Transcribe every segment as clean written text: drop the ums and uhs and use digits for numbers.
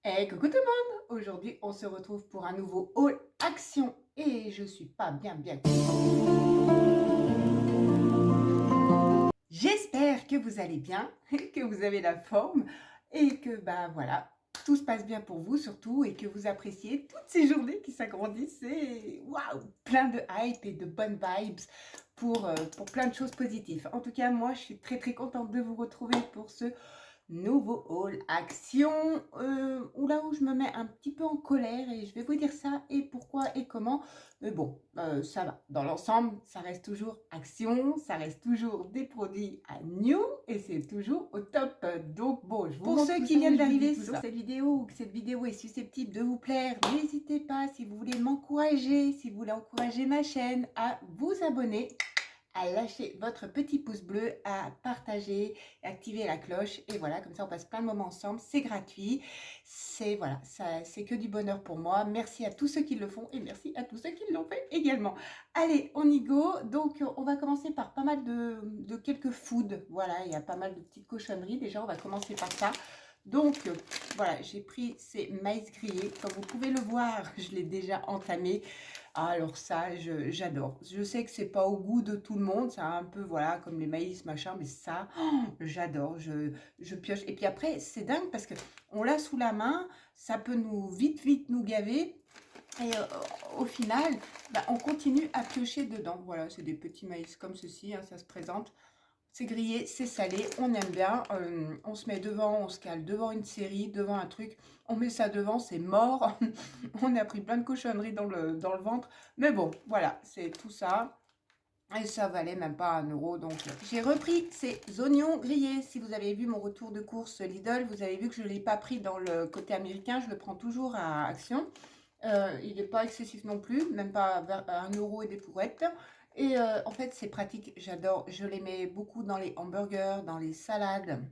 Coucou tout le monde! Aujourd'hui, on se retrouve pour un nouveau haul action et je suis pas bien J'espère que vous allez bien, que vous avez la forme et que bah voilà, tout se passe bien pour vous surtout et que vous appréciez toutes ces journées qui s'agrandissent et waouh, plein de hype et de bonnes vibes pour plein de choses positives. En tout cas, moi, je suis très contente de vous retrouver pour ce nouveau haul action, là où je me mets un petit peu en colère et je vais vous dire ça et pourquoi et comment. Mais bon, ça va. Dans l'ensemble, ça reste toujours action, ça reste toujours des produits à new et c'est toujours au top. Donc bon, je vous pour ceux qui viennent d'arriver sur cette vidéo ou que cette vidéo est susceptible de vous plaire, n'hésitez pas, si vous voulez m'encourager, si vous voulez encourager ma chaîne, à vous abonner, à lâcher votre petit pouce bleu, à partager, activer la cloche et voilà, comme ça on passe plein de moments ensemble, c'est gratuit, c'est voilà, ça c'est que du bonheur pour moi. Merci à tous ceux qui le font et merci à tous ceux qui l'ont fait également. Allez, on y go. Donc on va commencer par pas mal de quelques foods. Voilà, il y a pas mal de petites cochonneries. Déjà, on va commencer par ça. Donc voilà, j'ai pris ces maïs grillés. Comme vous pouvez le voir, je l'ai déjà entamé. Ah, alors ça, j'adore. Je sais que c'est pas au goût de tout le monde, c'est un peu, voilà, comme les maïs, machin, mais ça, oh, j'adore, je pioche. Et puis après, c'est dingue parce que on l'a sous la main, ça peut nous vite nous gaver. Et au final, bah, on continue à piocher dedans. Voilà, c'est des petits maïs comme ceci, hein, ça se présente. C'est grillé, c'est salé, on aime bien, on se met devant, on se cale devant une série, devant un truc, on met ça devant, c'est mort, on a pris plein de cochonneries dans le ventre, mais bon, voilà, c'est tout ça, et ça valait même pas 1 €, donc j'ai repris ces oignons grillés. Si vous avez vu mon retour de course Lidl, vous avez vu que je ne l'ai pas pris dans le côté américain, je le prends toujours à Action. Il n'est pas excessif non plus, même pas à 1 € et des pourrettes. Et en fait, c'est pratique, j'adore. Je les mets beaucoup dans les hamburgers, dans les salades.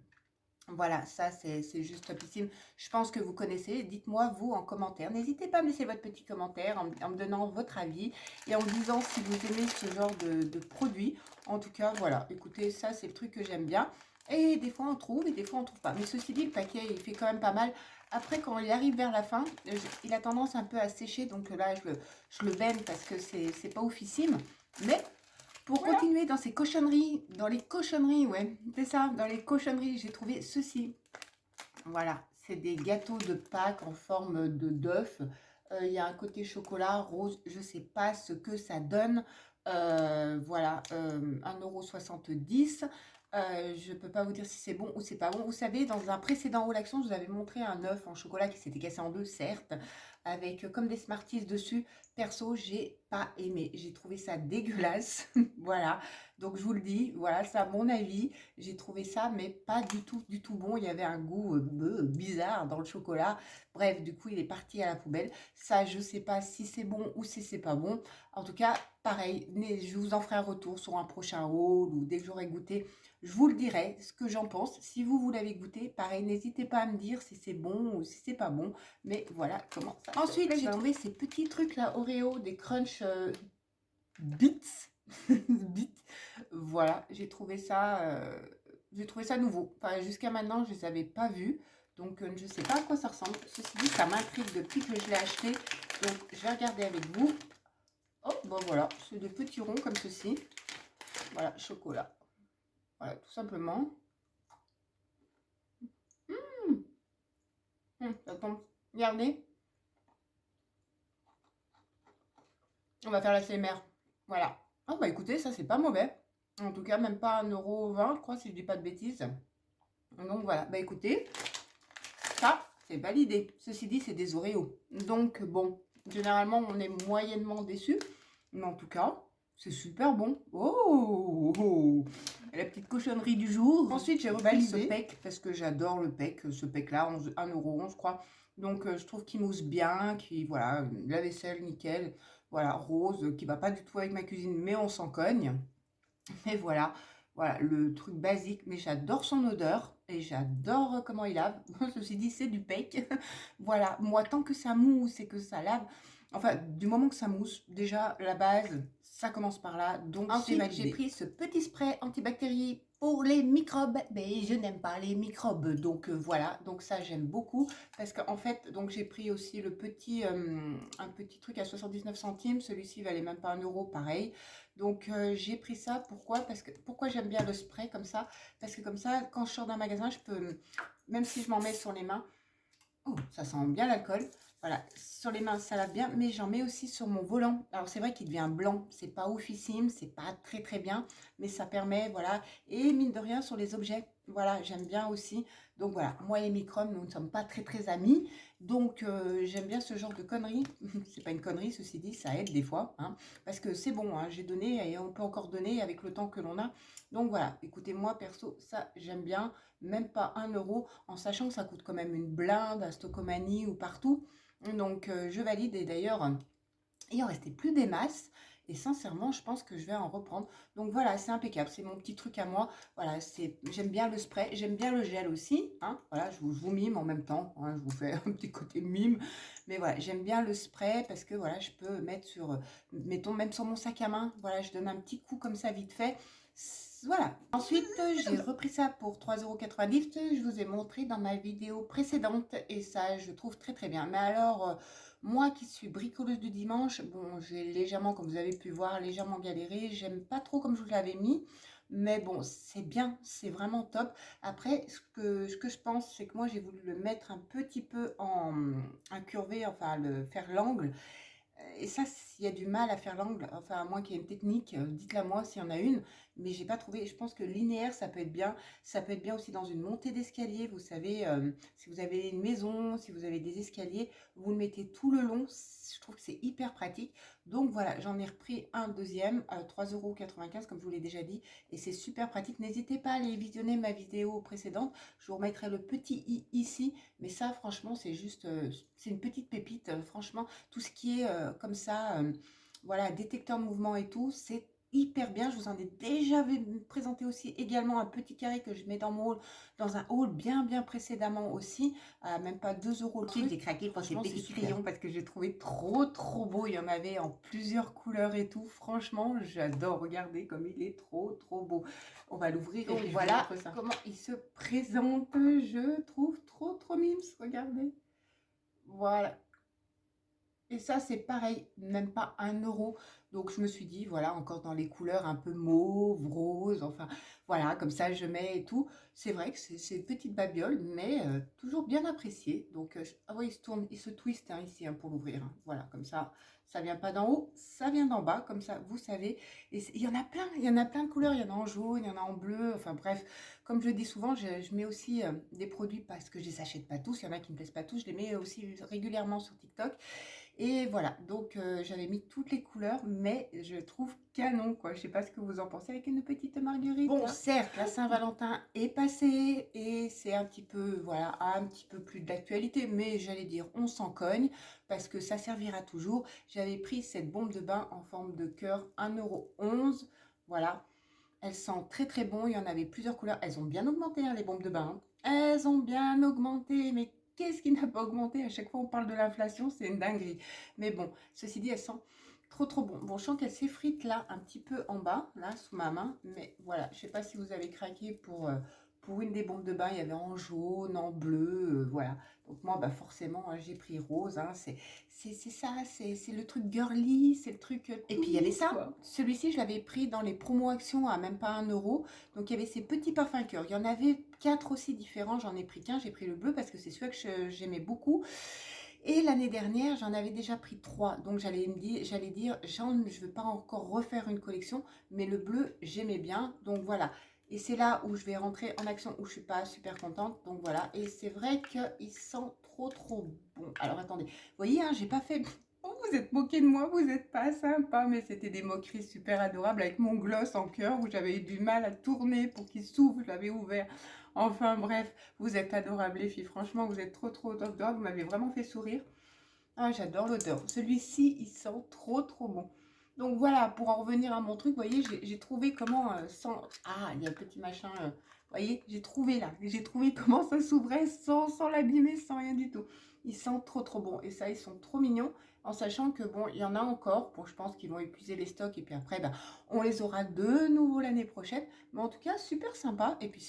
Voilà, ça, c'est juste topissime. Je pense que vous connaissez. Dites-moi, vous, en commentaire. N'hésitez pas à me laisser votre petit commentaire en me donnant votre avis et en me disant si vous aimez ce genre de produit. En tout cas, voilà. Écoutez, ça, c'est le truc que j'aime bien. Et des fois, on trouve et des fois, on trouve pas. Mais ceci dit, le paquet, il fait quand même pas mal. Après, quand il arrive vers la fin, il a tendance un peu à sécher. Donc là, je le baigne parce que c'est pas oufissime. Mais pour voilà, continuer dans ces cochonneries, dans les cochonneries, ouais, c'est ça, dans les cochonneries, j'ai trouvé ceci. Voilà, c'est des gâteaux de Pâques en forme de d'œuf. Il y a un côté chocolat, rose, je ne sais pas ce que ça donne. Voilà, 1,70 €. Je ne peux pas vous dire si c'est bon ou c'est pas bon. Vous savez, dans un précédent haul action, je vous avais montré un œuf en chocolat qui s'était cassé en deux, certes, avec comme des Smarties dessus. Perso, j'ai pas aimé. J'ai trouvé ça dégueulasse. Voilà, donc je vous le dis, voilà, c'est à mon avis. J'ai trouvé ça, mais pas du tout bon. Il y avait un goût bizarre dans le chocolat. Bref, du coup, il est parti à la poubelle. Ça, je sais pas si c'est bon ou si c'est pas bon. En tout cas, pareil, je vous en ferai un retour sur un prochain haul ou dès que j'aurai goûté, je vous le dirai ce que j'en pense. Si vous l'avez goûté, pareil, n'hésitez pas à me dire si c'est bon ou si c'est pas bon. Mais voilà comment ça. Ensuite, j'ai trouvé ces petits trucs là, Oreo, des Crunch Bits. Bits. Voilà, j'ai trouvé ça nouveau. Enfin, jusqu'à maintenant, je ne les avais pas vus. Donc, je ne sais pas à quoi ça ressemble. Ceci dit, ça m'intrigue depuis que je l'ai acheté. Donc, je vais regarder avec vous. Oh, bon voilà, c'est des petits ronds comme ceci. Voilà, chocolat. Voilà, tout simplement. Ça tombe. Regardez. On va faire la CMR. Voilà. Ah bah écoutez, ça c'est pas mauvais. En tout cas, même pas 1,20 €, je crois, si je dis pas de bêtises. Donc voilà, bah écoutez, ça, c'est validé. Ceci dit, c'est des Oreos. Donc, bon, généralement, on est moyennement déçu. Mais en tout cas, c'est super bon. Oh, oh, la petite cochonnerie du jour. Ensuite, j'ai repris ce pec parce que j'adore le pec. Ce pec-là, 1,11 €, je crois. Donc, je trouve qu'il mousse bien, voilà, la vaisselle, nickel. Voilà, rose, qui va pas du tout avec ma cuisine, mais on s'en cogne. Et voilà, voilà le truc basique, mais j'adore son odeur et j'adore comment il lave. Ceci dit, c'est du pec. Voilà, moi, tant que ça mousse et que ça lave, enfin, du moment que ça mousse, déjà, la base, ça commence par là. Donc, ensuite, j'ai pris ce petit spray antibactérie pour les microbes, mais je n'aime pas les microbes, donc voilà, donc ça j'aime beaucoup, parce qu'en fait, donc j'ai pris aussi le petit, un petit truc à 79 centimes, celui-ci valait même pas 1 euro, pareil, donc j'ai pris ça, pourquoi j'aime bien le spray comme ça, parce que comme ça, quand je sors d'un magasin, je peux, même si je m'en mets sur les mains, oh, ça sent bien l'alcool. Voilà, sur les mains, ça lave bien, mais j'en mets aussi sur mon volant. Alors, c'est vrai qu'il devient blanc, c'est pas oufissime, c'est pas très très bien, mais ça permet, voilà. Et mine de rien, sur les objets, voilà, j'aime bien aussi. Donc voilà, moi et microbes, nous ne sommes pas très très amis. Donc, j'aime bien ce genre de conneries. C'est pas une connerie, ceci dit, ça aide des fois, hein, parce que c'est bon, hein, j'ai donné et on peut encore donner avec le temps que l'on a. Donc voilà, écoutez, moi perso, ça j'aime bien, même pas 1 euro, en sachant que ça coûte quand même une blinde à Stocomanie ou partout. Donc je valide, et d'ailleurs, il en restait plus des masses. Et sincèrement, je pense que je vais en reprendre. Donc voilà, c'est impeccable. C'est mon petit truc à moi. Voilà, j'aime bien le spray. J'aime bien le gel aussi, hein. Voilà, je vous mime en même temps, hein, je vous fais un petit côté mime. Mais voilà, j'aime bien le spray parce que voilà, je peux mettre sur, mettons, même sur mon sac à main. Voilà, je donne un petit coup comme ça vite fait. Voilà. Ensuite, j'ai repris ça pour 3,90 €. Je vous ai montré dans ma vidéo précédente et ça, je trouve très très bien. Mais alors, moi qui suis bricoleuse du dimanche, bon, j'ai légèrement, comme vous avez pu voir, légèrement galéré. J'aime pas trop comme je vous l'avais mis. Mais bon, c'est bien, c'est vraiment top. Après, ce que je pense, c'est que moi, j'ai voulu le mettre un petit peu en incurvé, enfin, le faire l'angle. Et ça, s'il y a du mal à faire l'angle, enfin, à moins qu'il y ait une technique, dites-la moi s'il y en a une, mais j'ai pas trouvé. Je pense que linéaire, ça peut être bien. Ça peut être bien aussi dans une montée d'escalier. Vous savez, si vous avez une maison, si vous avez des escaliers, vous le mettez tout le long. Je trouve que c'est hyper pratique. Donc voilà, j'en ai repris un deuxième, 3,95 € comme je vous l'ai déjà dit, et c'est super pratique. N'hésitez pas à aller visionner ma vidéo précédente. Je vous remettrai le petit i ici, mais ça, franchement, c'est juste, c'est une petite pépite, franchement. Tout ce qui est comme ça, voilà, détecteur de mouvement et tout, c'est hyper bien. Je vous en ai déjà présenté aussi également un petit carré que je mets dans mon haul, dans un haul bien précédemment aussi, à même pas 2 € le truc. J'ai craqué pour ces petits crayons parce que j'ai trouvé trop beau. Il y en avait en plusieurs couleurs et tout. Franchement, j'adore. Regarder comme il est trop beau. On va l'ouvrir et puis voilà comment il se présente. Je trouve trop mimes. Regardez. Voilà. Et ça, c'est pareil, même pas 1 euro. Donc, je me suis dit, voilà, encore dans les couleurs un peu mauve, rose, enfin, voilà, comme ça, je mets et tout. C'est vrai que c'est une petite babiole, mais toujours bien appréciée. Donc, ah oui, il se tourne, il se twiste hein, ici hein, pour l'ouvrir, hein. Voilà, comme ça vient pas d'en haut, ça vient d'en bas, comme ça, vous savez. Et il y en a plein, il y en a plein de couleurs. Il y en a en jaune, il y en a en bleu, enfin bref. Comme je le dis souvent, je mets aussi des produits parce que je les achète pas tous. Il y en a qui me plaisent pas tous. Je les mets aussi régulièrement sur TikTok. Et voilà, donc j'avais mis toutes les couleurs, mais je trouve canon, quoi. Je sais pas ce que vous en pensez avec une petite marguerite. Bon, certes, la Saint-Valentin est passée et c'est un petit peu, voilà, un petit peu plus d'actualité, mais j'allais dire, on s'en cogne parce que ça servira toujours. J'avais pris cette bombe de bain en forme de cœur, 1,11 €. Voilà, elles sentent très bon. Il y en avait plusieurs couleurs. Elles ont bien augmenté, hein, les bombes de bain, hein. Elles ont bien augmenté, mais qu'est-ce qui n'a pas augmenté? À chaque fois, on parle de l'inflation, c'est une dinguerie. Mais bon, ceci dit, elles sentent trop bon. Bon, je sens qu'elle s'effrite là, un petit peu en bas, là, sous ma main. Mais voilà, je sais pas si vous avez craqué pour une des bombes de bain. Il y avait en jaune, en bleu, voilà. Donc moi, bah forcément, hein, j'ai pris rose. Hein, c'est ça, c'est le truc girly, c'est le truc... Et puis il y avait ça. Celui-ci, je l'avais pris dans les promos actions à même pas 1 €. Donc il y avait ces petits parfums cœur. Il y en avait 4 aussi différents. J'en ai pris qu'un. J'ai pris le bleu parce que c'est celui que j'aimais beaucoup. Et l'année dernière, j'en avais déjà pris 3. Donc j'allais dire, je ne veux pas encore refaire une collection, mais le bleu, j'aimais bien. Donc voilà. Et c'est là où je vais rentrer en action, où je suis pas super contente. Donc voilà. Et c'est vrai qu'il sent trop bon. Alors attendez. Vous voyez, hein, j'ai pas fait... Oh, vous êtes moqué de moi, vous n'êtes pas sympa, mais c'était des moqueries super adorables avec mon gloss en cœur où j'avais eu du mal à tourner pour qu'il s'ouvre, je l'avais ouvert. Enfin bref, vous êtes adorables les filles, franchement, vous êtes trop top, vous m'avez vraiment fait sourire. Ah, j'adore l'odeur. Celui-ci, il sent trop bon. Donc voilà, pour en revenir à mon truc, vous voyez, j'ai trouvé comment sans... Ah, il y a un petit machin, voyez, j'ai trouvé là, j'ai trouvé comment ça s'ouvrait sans l'abîmer, sans rien du tout. Ils sentent trop bon. Et ça, ils sont trop mignons, en sachant que bon, il y en a encore. Bon, je pense qu'ils vont épuiser les stocks et puis après, ben, on les aura de nouveau l'année prochaine. Mais en tout cas, super sympa. Et puis,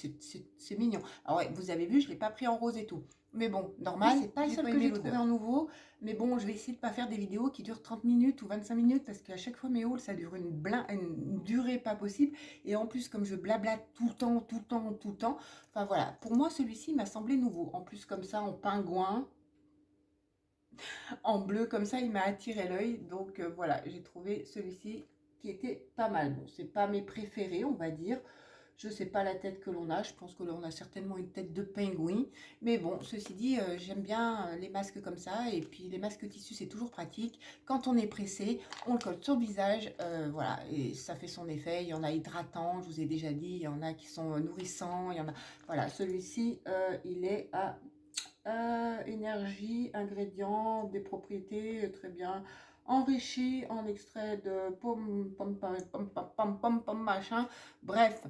c'est mignon. Alors ouais, vous avez vu, je ne l'ai pas pris en rose et tout. Mais bon, normal, c'est pas le seul que j'ai trouvé en nouveau. Mais bon, je vais essayer de pas faire des vidéos qui durent 30 minutes ou 25 minutes parce qu'à chaque fois mes hauls, ça dure une durée pas possible. Et en plus, comme je blablate tout le temps, enfin voilà, pour moi, celui-ci m'a semblé nouveau. En plus, comme ça, en pingouin, en bleu, comme ça, il m'a attiré l'œil. Donc voilà, j'ai trouvé celui-ci qui était pas mal. Bon, c'est pas mes préférés, on va dire. Je sais pas la tête que l'on a, je pense que l'on a certainement une tête de pingouin. Mais bon, ceci dit, j'aime bien les masques comme ça. Et puis les masques tissu, c'est toujours pratique. Quand on est pressé, on le colle sur le visage. Voilà, et ça fait son effet. Il y en a hydratants, je vous ai déjà dit. Il y en a qui sont nourrissants. Il y en a... Voilà, celui-ci, il est à énergie, ingrédients, des propriétés, très bien. Enrichi en extrait de pomme, machin. Bref,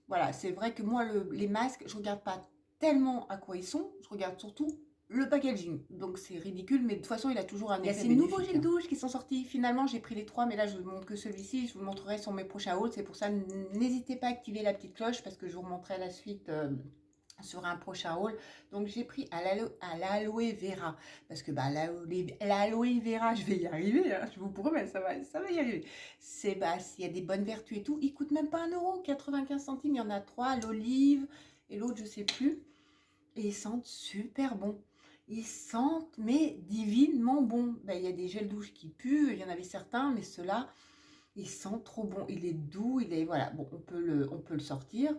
voilà, c'est vrai que moi, les masques, je regarde pas tellement à quoi ils sont, je regarde surtout le packaging. Donc c'est ridicule, mais de toute façon, il a toujours un effet bénéfique. Il y a ces nouveaux gels douche qui sont sortis. Finalement, j'ai pris les 3, mais là, je vous montre que celui-ci. Je vous le montrerai sur mes prochains hauls. C'est pour ça, n'hésitez pas à activer la petite cloche parce que je vous remontrerai la suite sur un prochain haul. Donc j'ai pris à l'aloe vera parce que bah, l'aloe vera, je vais y arriver, hein, je vous promets, ça va y arriver. C'est bah, s'il y a des bonnes vertus et tout, il coûte même pas 1 €, 95 centimes. Il y en a 3, l'olive et l'autre je sais plus, et ils sentent super bon. Ils sentent mais divinement bon. Bah, il y a des gels douche qui puent, il y en avait certains, mais ceux-là ils sentent trop bon. Il est doux, il est voilà, bon, on peut le sortir.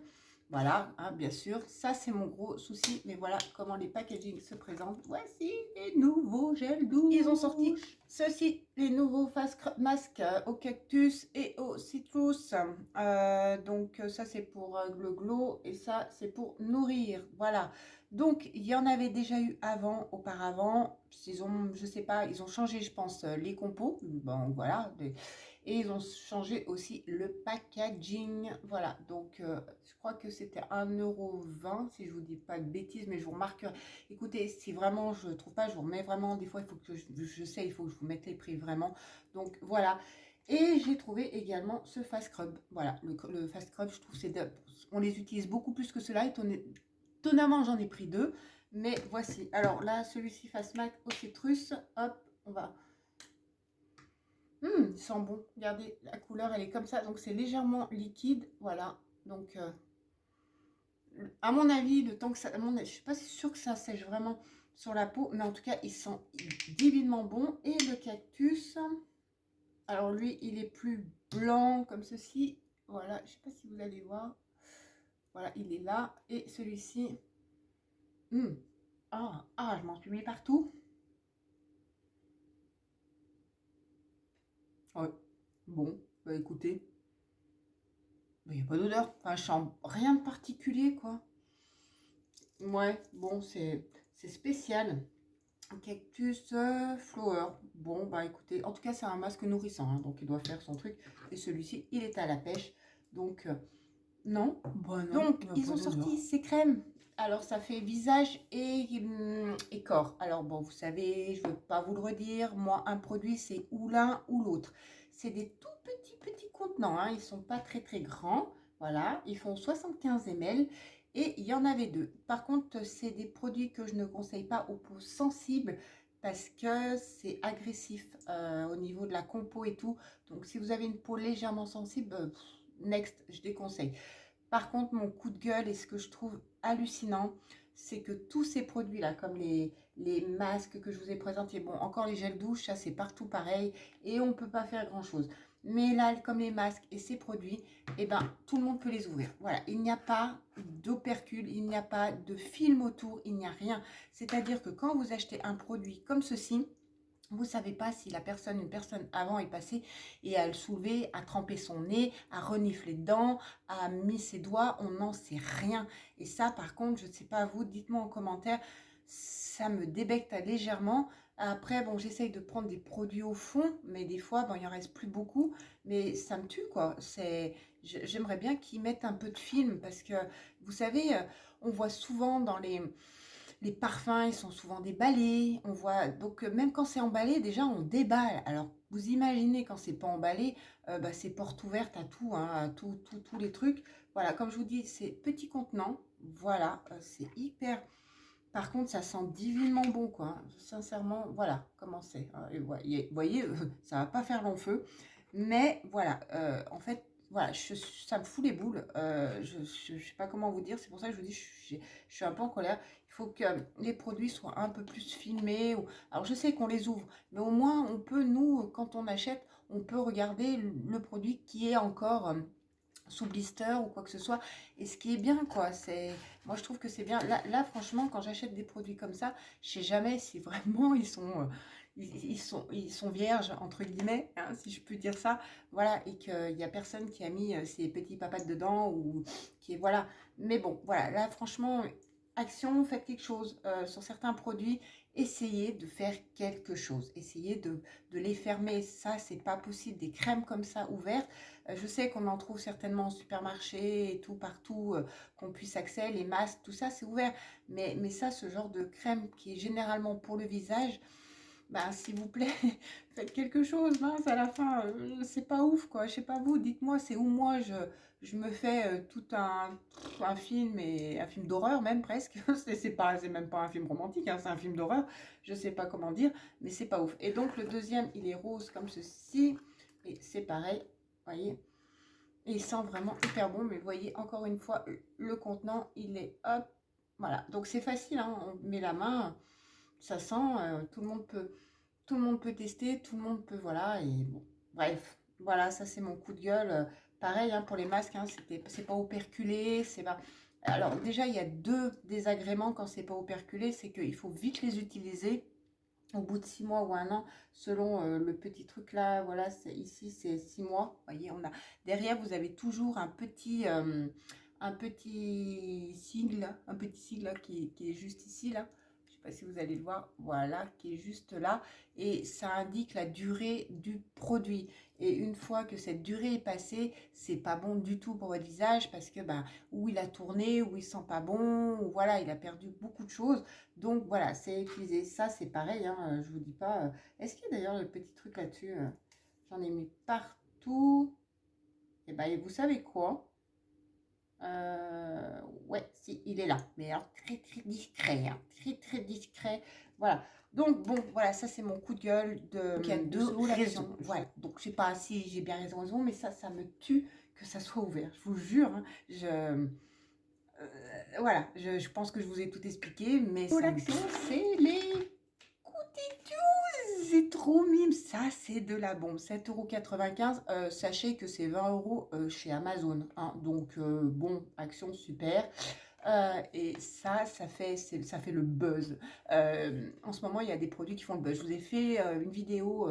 Voilà, hein, bien sûr, ça c'est mon gros souci, mais voilà comment les packaging se présentent. Voici les nouveaux gels douche. Ils ont sorti ceci, les nouveaux masques au cactus et au citrus. Donc ça c'est pour Glow Glow et ça c'est pour nourrir. Voilà. Donc il y en avait déjà eu auparavant. Ils ont, je sais pas, ils ont changé, je pense, les compos. Bon voilà. Et ils ont changé aussi le packaging. Voilà, donc je crois que c'était 1,20 € si je vous dis pas de bêtises, mais je vous remarque. Écoutez, si vraiment je ne trouve pas, je vous remets vraiment. Des fois, il faut que je sais, il faut que je vous mette les prix vraiment. Donc voilà. Et j'ai trouvé également ce Fast Scrub. Voilà, le Fast Scrub, je trouve on les utilise beaucoup plus que cela. Étonnamment, j'en ai pris 2. Mais voici. Alors là, celui-ci Fast Mac au citrus. Hop, on va... il sent bon. Regardez, la couleur, elle est comme ça. Donc, c'est légèrement liquide. Voilà. Donc, à mon avis, le temps que ça... je ne suis pas sûre que ça sèche vraiment sur la peau. Mais en tout cas, il sent divinement bon. Et le cactus, alors lui, il est plus blanc comme ceci. Voilà, je ne sais pas si vous allez voir. Voilà, il est là. Et celui-ci... je m'en suis mis partout. Ouais. Bon, bah écoutez, il n'y a pas d'odeur. Enfin, je sens rien de particulier, quoi. Ouais, bon, c'est spécial. Cactus flower. Bon, bah écoutez, en tout cas, c'est un masque nourrissant, hein, donc il doit faire son truc. Et celui-ci, il est à la pêche. Donc, non. Bah, non. Donc, ils ont sorti ces crèmes. Alors, ça fait visage et corps. Alors, bon, vous savez, je ne veux pas vous le redire. Moi, un produit, c'est ou l'un ou l'autre. C'est des tout petits contenants. Hein. Ils ne sont pas très grands. Voilà, ils font 75 ml. Et il y en avait 2. Par contre, c'est des produits que je ne conseille pas aux peaux sensibles parce que c'est agressif au niveau de la compo et tout. Donc, si vous avez une peau légèrement sensible, next, je déconseille. Par contre, mon coup de gueule et ce que je trouve hallucinant, c'est que tous ces produits-là, comme les masques que je vous ai présentés, bon, encore les gels douche, ça c'est partout pareil et on ne peut pas faire grand-chose. Mais là, comme les masques et ces produits, eh ben, tout le monde peut les ouvrir. Voilà, il n'y a pas d'opercule, il n'y a pas de film autour, il n'y a rien. C'est-à-dire que quand vous achetez un produit comme ceci, vous ne savez pas si une personne avant est passée et a le soulevé, a trempé son nez, a reniflé dedans, a mis ses doigts, on n'en sait rien. Et ça, par contre, je ne sais pas vous, dites-moi en commentaire, ça me débecte légèrement. Après, bon, j'essaye de prendre des produits au fond, mais des fois, bon, il en reste plus beaucoup, mais ça me tue, quoi. J'aimerais bien qu'ils mettent un peu de film, parce que, vous savez, on voit souvent dans les parfums, ils sont souvent déballés. On voit, donc même quand c'est emballé, déjà on déballe. Alors vous imaginez quand c'est pas emballé, bah, c'est porte ouverte à tout, hein, à tous les trucs. Voilà, comme je vous dis, c'est petit contenant. Voilà, c'est hyper. Par contre, ça sent divinement bon, quoi, hein. Sincèrement, voilà comment c'est, hein. Et vous voyez, ça va pas faire long feu. Mais voilà, en fait, voilà, ça me fout les boules. Je sais pas comment vous dire. C'est pour ça que je vous dis, je suis un peu en colère. Il faut que les produits soient un peu plus filmés. Alors, je sais qu'on les ouvre, mais au moins, on peut, nous, quand on achète, on peut regarder le produit qui est encore sous blister ou quoi que ce soit. Et ce qui est bien, quoi, moi je trouve que c'est bien. Là, franchement, quand j'achète des produits comme ça, je sais jamais si vraiment ils sont vierges, entre guillemets, hein, si je peux dire ça. Voilà, et qu'il n'y a personne qui a mis ses petits papates dedans, ou qui est, voilà. Mais bon, voilà, là, franchement, action, faites quelque chose sur certains produits. Essayez de faire quelque chose. Essayez de les fermer. Ça, c'est pas possible. Des crèmes comme ça ouvertes. Je sais qu'on en trouve certainement au supermarché et tout, partout, qu'on puisse accéder, les masques, tout ça, c'est ouvert. Mais ça, ce genre de crème qui est généralement pour le visage, bah, s'il vous plaît, faites quelque chose, mince, à la fin, c'est pas ouf, quoi. Je sais pas vous, dites-moi, c'est où moi, je me fais tout un film, et un film d'horreur même, presque. C'est même pas un film romantique, hein, c'est un film d'horreur. Je sais pas comment dire, mais c'est pas ouf. Et donc, le deuxième, il est rose comme ceci, et c'est pareil, voyez. Et il sent vraiment hyper bon, mais vous voyez, encore une fois, le contenant, il est hop, voilà. Donc c'est facile, hein, on met la main, ça sent, tout le monde peut tester, tout le monde peut, voilà, et bon, bref, voilà, ça c'est mon coup de gueule. Pareil, hein, pour les masques, hein, c'est pas operculé, c'est pas... Alors déjà, il y a deux désagréments quand c'est pas operculé, c'est qu'il faut vite les utiliser au bout de 6 mois ou un an, selon le petit truc là, voilà, ici c'est 6 mois. Vous voyez, derrière, vous avez toujours un petit sigle, là, qui est juste ici, là. Je sais pas si vous allez le voir, voilà, qui est juste là. Et ça indique la durée du produit. Et une fois que cette durée est passée, c'est pas bon du tout pour votre visage, parce que, ben, ou il a tourné, ou il sent pas bon, ou voilà, il a perdu beaucoup de choses. Donc voilà, c'est utilisé. Ça, c'est pareil, hein, je vous dis pas. Est-ce qu'il y a d'ailleurs le petit truc là-dessus, j'en ai mis partout. Et ben, vous savez quoi? Ouais, si, il est là. Mais alors, très, très discret, hein, très, très discret. Voilà. Donc, bon, voilà, ça, c'est mon coup de gueule. Donc, il y a deux raisons. Voilà. Donc, je sais pas si j'ai bien raison, mais ça me tue que ça soit ouvert. Je vous jure, hein, voilà, je pense que je vous ai tout expliqué, mais l'action, c'est les Goody c'est trop mime, ça c'est de la bombe. 7,95 €, sachez que c'est 20 € chez Amazon, hein. Donc bon, action super. Et ça fait, ça fait le buzz. En ce moment, il y a des produits qui font le buzz. Je vous ai fait une vidéo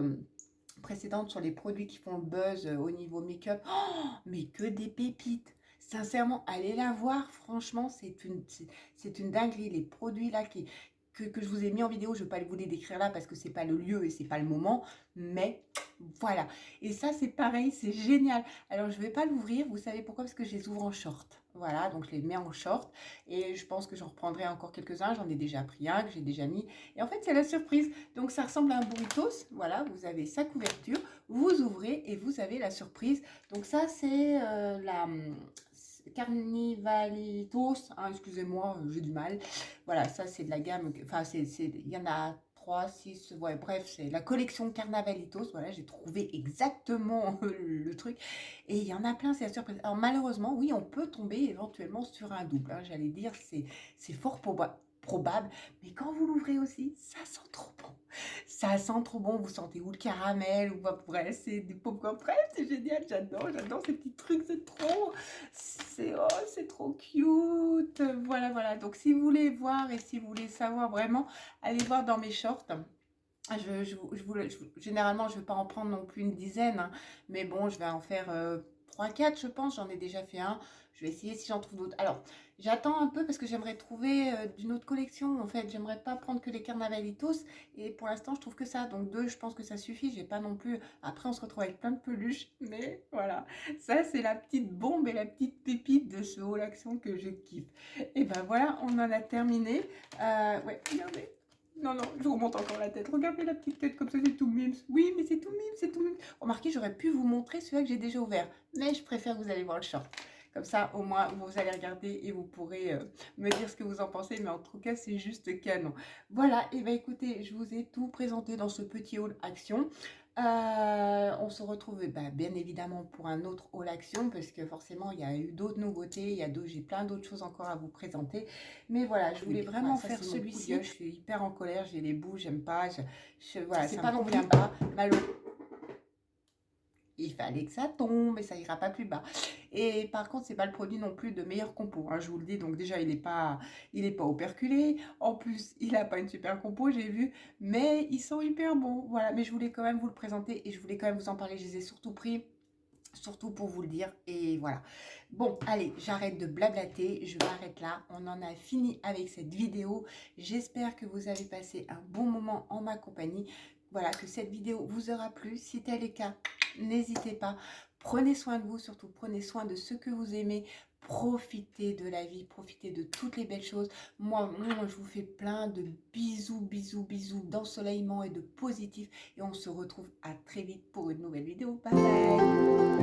précédente sur les produits qui font le buzz au niveau make-up. Oh, mais que des pépites! Sincèrement, allez la voir. Franchement, c'est une dinguerie. Les produits là que je vous ai mis en vidéo, je ne vais pas vous les décrire là parce que c'est pas le lieu et c'est pas le moment. Mais voilà. Et ça, c'est pareil, c'est génial. Alors, je ne vais pas l'ouvrir. Vous savez pourquoi? Parce que je les ouvre en short. Voilà, donc je les mets en short. Et je pense que j'en reprendrai encore quelques-uns. J'en ai déjà pris un que j'ai déjà mis. Et en fait, c'est la surprise. Donc, ça ressemble à un burritos. Voilà, vous avez sa couverture. Vous ouvrez et vous avez la surprise. Donc, ça, c'est la Carnivalitos, hein, excusez-moi, j'ai du mal. Voilà, ça c'est de la gamme, enfin il y en a 3, 6, ouais, bref, c'est la collection Carnavalitos. Voilà, j'ai trouvé exactement le truc. Et il y en a plein, c'est la surprise. Alors malheureusement, oui, on peut tomber éventuellement sur un double, hein, j'allais dire, c'est fort probable, mais quand vous l'ouvrez aussi, ça sent trop bon. Ça sent trop bon, vous sentez où le caramel, ou bref, c'est du popcorn, bref, c'est génial, j'adore ces petits trucs, c'est trop cute. Voilà, donc si vous voulez voir et si vous voulez savoir vraiment, allez voir dans mes shorts. Généralement, je ne vais pas en prendre non plus une dizaine, hein, mais bon, je vais en faire 3-4 je pense, j'en ai déjà fait un. Je vais essayer si j'en trouve d'autres. Alors, j'attends un peu parce que j'aimerais trouver d'une autre collection. En fait, j'aimerais pas prendre que les Carnavalitos. Et pour l'instant, je trouve que ça. Donc 2, je pense que ça suffit. J'ai pas non plus... Après, on se retrouve avec plein de peluches. Mais voilà, ça c'est la petite bombe et la petite pépite de ce haul action que je kiffe. Et ben voilà, on en a terminé. Ouais, regardez. Non, non, je vous remonte encore la tête. Regardez la petite tête comme ça, c'est tout mimes. Oui, mais c'est tout mimes, c'est tout mimes. Remarquez, j'aurais pu vous montrer celui-là que j'ai déjà ouvert. Mais je préfère que vous allez voir le short. Comme ça, au moins, vous allez regarder et vous pourrez me dire ce que vous en pensez. Mais en tout cas, c'est juste canon. Voilà, et bien écoutez, je vous ai tout présenté dans ce petit haul action. On se retrouve bien évidemment pour un autre haul action parce que forcément il y a eu d'autres nouveautés, j'ai plein d'autres choses encore à vous présenter. Mais voilà, je voulais vraiment faire celui-ci. Je suis hyper en colère, j'ai les bouts, j'aime pas. Voilà, ça me convient pas. Il fallait que ça tombe et ça ira pas plus bas. Et par contre, c'est pas le produit non plus de meilleure compo, hein, je vous le dis. Donc déjà, il est pas operculé. En plus, il a pas une super compo, j'ai vu. Mais ils sont hyper bons. Voilà, mais je voulais quand même vous le présenter et je voulais quand même vous en parler. Je les ai surtout pris, surtout pour vous le dire. Et voilà. Bon, allez, j'arrête de blablater. Je m'arrête là. On en a fini avec cette vidéo. J'espère que vous avez passé un bon moment en ma compagnie. Voilà, que cette vidéo vous aura plu. Si tel est le cas, n'hésitez pas. Prenez soin de vous, surtout prenez soin de ceux que vous aimez. Profitez de la vie, profitez de toutes les belles choses. Moi, je vous fais plein de bisous, bisous, bisous, d'ensoleillement et de positif. Et on se retrouve à très vite pour une nouvelle vidéo. Bye bye!